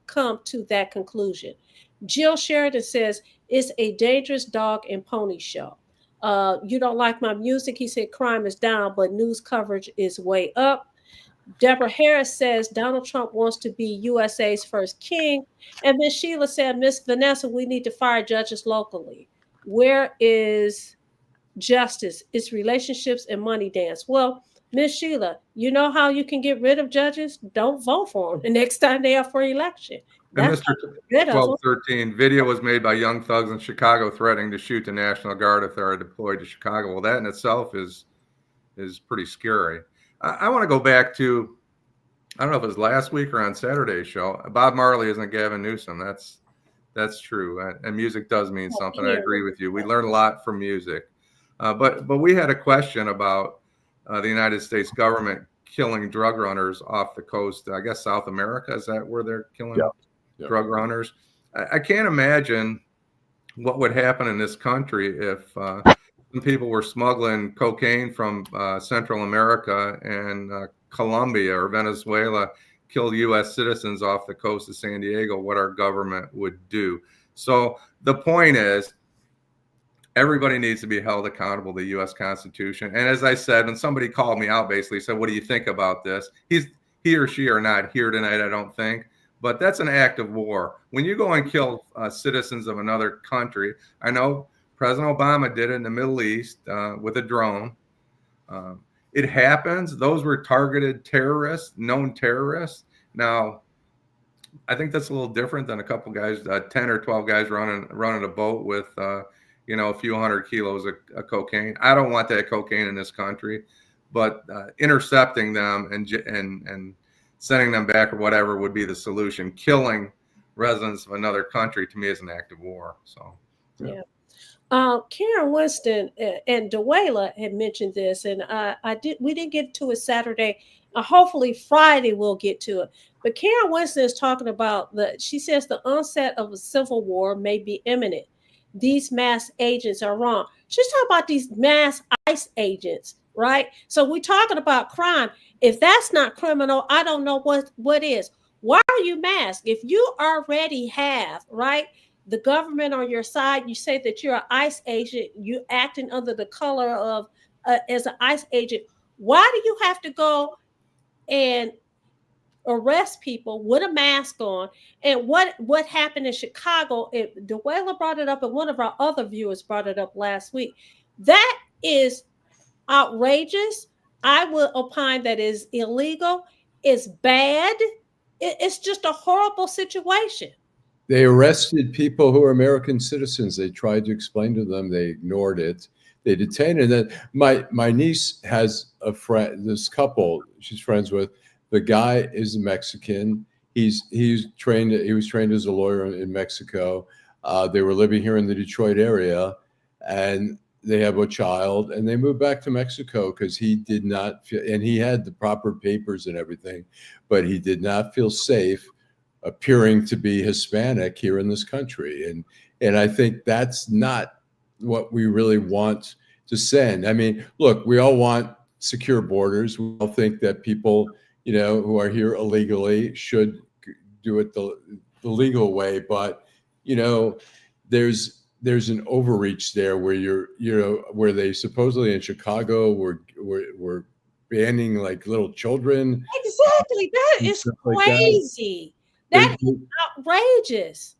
come to that conclusion. Jill Sheridan says, it's a dangerous dog and pony show. You don't like my music? He said, crime is down, but news coverage is way up. Deborah Harris says Donald Trump wants to be USA's first king. And Miss Sheila said, Miss Vanessa, we need to fire judges locally. Where is justice? It's relationships and money dance. Well, Miss Sheila, you know how you can get rid of judges? Don't vote for them the next time they are for election. And That's Mr. rid of them. 1213, video was made by young thugs in Chicago threatening to shoot the National Guard if they are deployed to Chicago. Well, that in itself is pretty scary. I want to go back to, I don't know if it was last week or on Saturday's show. Bob Marley isn't Gavin Newsom. That's true. And music does mean something. I agree with you. We learn a lot from music. But we had a question about the United States government killing drug runners off the coast. I guess South America, is that where they're killing drug runners? I can't imagine what would happen in this country if some people were smuggling cocaine from Central America and Colombia or Venezuela killed U.S. citizens off the coast of San Diego, what our government would do. So the point is, everybody needs to be held accountable to the U.S. Constitution. And as I said, when somebody called me out, basically said, what do you think about this? He or she are not here tonight, I don't think. But that's an act of war. When you go and kill citizens of another country, I know President Obama did it in the Middle East with a drone. It happens. Those were targeted terrorists, known terrorists. Now, I think that's a little different than a couple guys, 10 or 12 guys running a boat with, a few hundred kilos of cocaine. I don't want that cocaine in this country, but intercepting them and sending them back or whatever would be the solution. Killing residents of another country, to me, is an act of war. So, yeah. Karen Winston and Dwayla had mentioned this, and we didn't get to it Saturday. Hopefully Friday we'll get to it. But Karen Winston is talking about she says the onset of a civil war may be imminent. These mass agents are wrong. She's talking about these mass ICE agents, right? So we're talking about crime. If that's not criminal, I don't know what is. Why are you masked? If you already have, right, the government on your side, you say that you're an ICE agent, you acting under the color of as an ICE agent. Why do you have to go and arrest people with a mask on? And what happened in Chicago? Dwayla brought it up, and one of our other viewers brought it up last week. That is outrageous. I will opine that is illegal. It's bad. It's just a horrible situation. They arrested people who are American citizens. They tried to explain to them. They ignored it. They detained it. And then my niece has a friend, this couple she's friends with. The guy is Mexican. He was trained as a lawyer in Mexico. They were living here in the Detroit area, and they have a child, and they moved back to Mexico because he did not feel, and he had the proper papers and everything, but he did not feel safe appearing to be Hispanic here in this country. And I think that's not what we really want to send. I mean, look, we all want secure borders. We all think that people, who are here illegally should do it the legal way. But, there's an overreach there where where they supposedly in Chicago were banning like little children. Exactly. That is crazy. That is outrageous.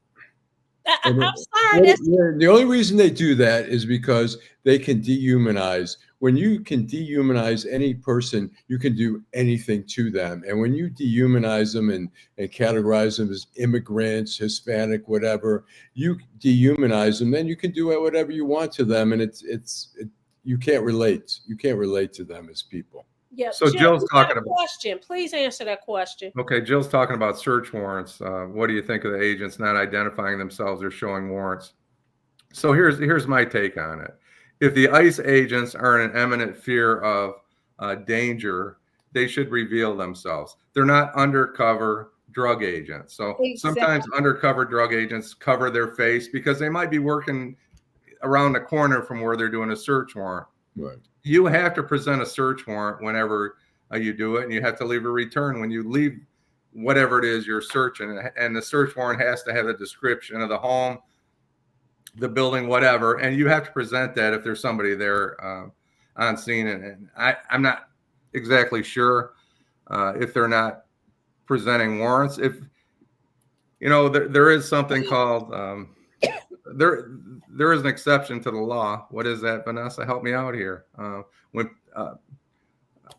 I'm sorry. The only reason they do that is because they can dehumanize. When you can dehumanize any person, you can do anything to them. And when you dehumanize them and categorize them as immigrants, Hispanic, whatever, you dehumanize them, then you can do whatever you want to them. And you can't relate. You can't relate to them as people. Yeah, So Jill, Jill's you got talking a about. question. Please answer that question. Okay, Jill's talking about search warrants. What do you think of the agents not identifying themselves or showing warrants? So here's my take on it. If the ICE agents are in imminent fear of danger, they should reveal themselves. They're not undercover drug agents. So sometimes Exactly. undercover drug agents cover their face because they might be working around the corner from where they're doing a search warrant. Right. You have to present a search warrant whenever you do it, and you have to leave a return when you leave whatever it is you're searching. And the search warrant has to have a description of the home, the building, whatever, and you have to present that if there's somebody there on scene. And I'm not exactly sure if they're not presenting warrants. If there is something called there is an exception to the law. What is that, Vanessa? Help me out here.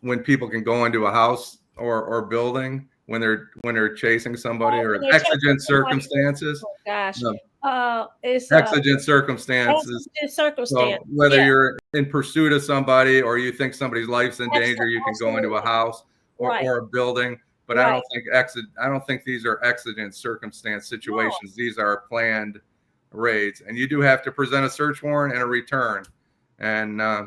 When people can go into a house or building when they're chasing somebody, or exigent circumstances. Oh gosh. No, It's exigent circumstances. exigent circumstance. So whether Yes, you're in pursuit of somebody or you think somebody's life's in danger, you can go into a house Right. or a building. But Right. I don't think these are exigent circumstance situations. These are planned raids, and you do have to present a search warrant and a return. And I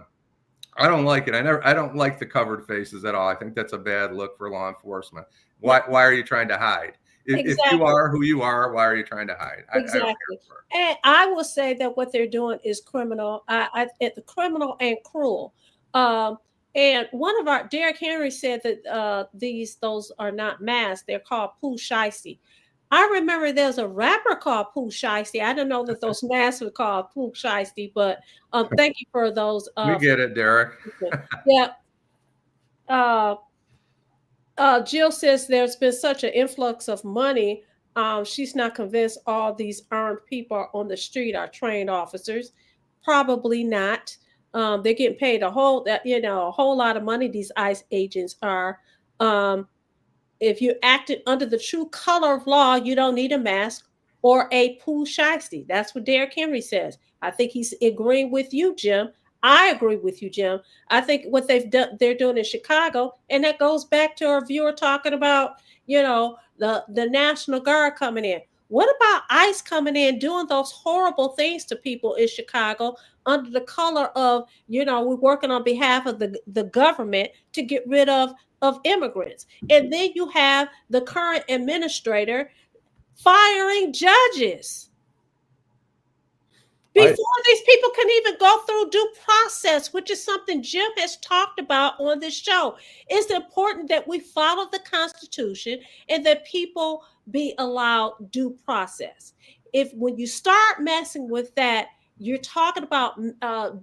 don't like it. I don't like the covered faces at all. I think that's a bad look for law enforcement. Why are you trying to hide? If you are who you are, why are you trying to hide? Exactly. And I will say that what they're doing is criminal. It's criminal and cruel. And one of our Derek Henry said that those are not masks. They're called Pooh Shiesty. I remember there's a rapper called Pooh Shiesty. I don't know that those masks were called Pooh Shiesty, but thank you for those. We get it, Derek. Yeah. Jill says there's been such an influx of money. She's not convinced all these armed people on the street are trained officers. Probably not. They're getting paid a whole lot of money. These ICE agents are. If you acted under the true color of law, you don't need a mask or a Pooh Shiesty. That's what Derek Henry says. I think he's agreeing with you, Jim. I agree with you, Jim. I think what they're doing in Chicago, and that goes back to our viewer talking about, the National Guard coming in. What about ICE coming in doing those horrible things to people in Chicago under the color of, we're working on behalf of the government to get rid of immigrants? And then you have the current administrator firing judges before these people can even go through due process, which is something Jim has talked about on this show. It's important that we follow the Constitution and that people be allowed due process. When you start messing with that, you're talking about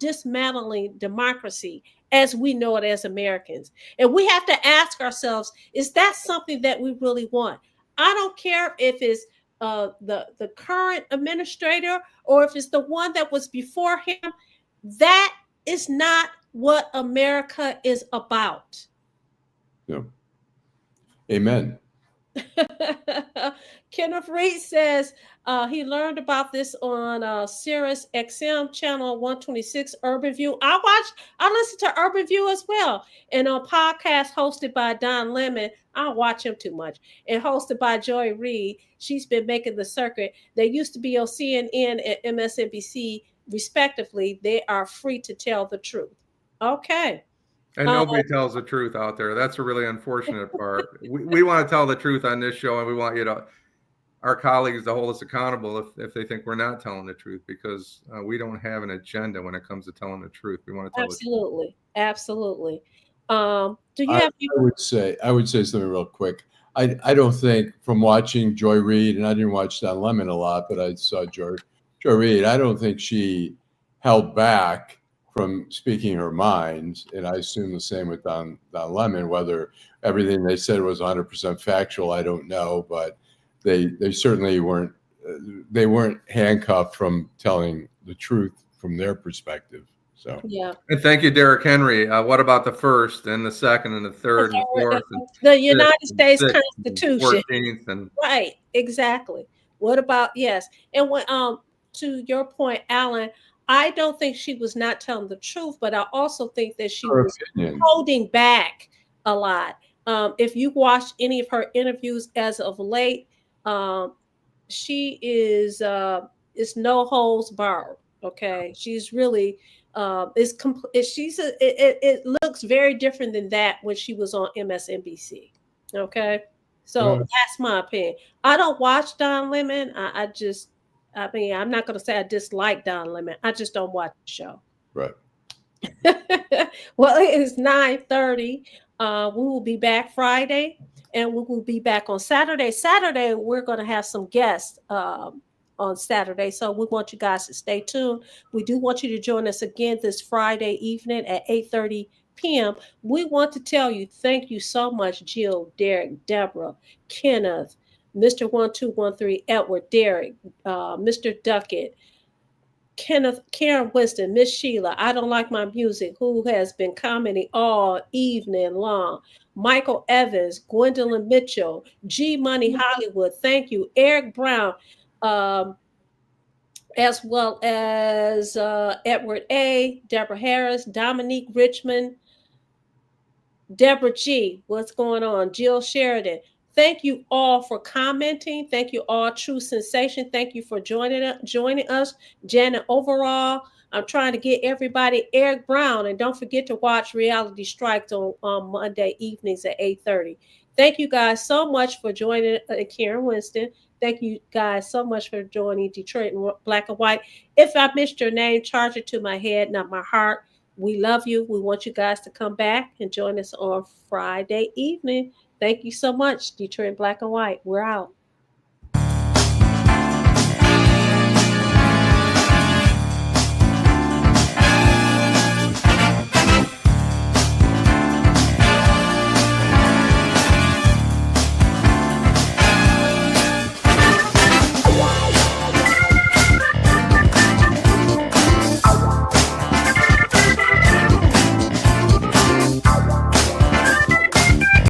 dismantling democracy as we know it as Americans. And we have to ask ourselves, is that something that we really want? I don't care if it's the current administrator or if it's the one that was before him. That is not what America is about. Yeah. Amen. Kenneth Reed says he learned about this on Sirius XM channel 126 Urban View. I listen to Urban View as well, and on podcast hosted by Don Lemon. I don't watch him too much, and hosted by Joy Reid. She's been making the circuit. They used to be on CNN and MSNBC respectively. They are free to tell the truth. Okay. And nobody tells the truth out there. That's a really unfortunate part. We want to tell the truth on this show, and we want our colleagues to hold us accountable if they think we're not telling the truth, because we don't have an agenda when it comes to telling the truth. We want to tell the truth. Absolutely. Do you have? I would say something real quick. I don't think, from watching Joy Reid, and I didn't watch Don Lemon a lot, but I saw Joy Reid. I don't think she held back from speaking her mind, and I assume the same with Don Lemon. Whether everything they said was 100% factual, I don't know, but they certainly weren't handcuffed from telling the truth from their perspective. So yeah. And thank you, Derek Henry. What about the first and the second and the third and fourth? And the United States sixth Constitution. And 14th and right, exactly. What about yes? And when to your point, Allan, I don't think she was not telling the truth, but I also think that she Her was opinion. holding back a lot. If you watch any of her interviews as of late, um, she is no holds barred. Okay, she's really it looks very different than that when she was on MSNBC. Okay, so Uh, that's my opinion. I don't watch Don Lemon. I mean, I'm not going to say I dislike Don Lemon. I just don't watch the show. right. Well, it is 9:30. We will be back Friday, and we will be back on Saturday. Saturday, we're going to have some guests on Saturday, so we want you guys to stay tuned. We do want you to join us again this Friday evening at 8:30 p.m. We want to tell you thank you so much, Jill, Derek, Deborah, Kenneth, Mr. 1213, Edward, Derek, Mr. Duckett, Kenneth, Karen Winston, Miss Sheila, I don't like my music, who has been commenting all evening long. Michael Evans, Gwendolyn Mitchell, G Money Hollywood, thank you. Eric Brown, um, as well as Edward A., Deborah Harris, Dominique Richmond, Deborah G, what's going on? Jill Sheridan. Thank you all for commenting. Thank you all, True Sensation. Thank you for joining us. Janet Overall. I'm trying to get everybody. Eric Brown, and don't forget to watch Reality Strikes on Monday evenings at 8:30. Thank you guys so much for joining Karen Winston. Thank you guys so much for joining Detroit in Black and White. If I missed your name, charge it to my head, not my heart. We love you. We want you guys to come back and join us on Friday evening. Thank you so much, Detroit Black and White. We're out.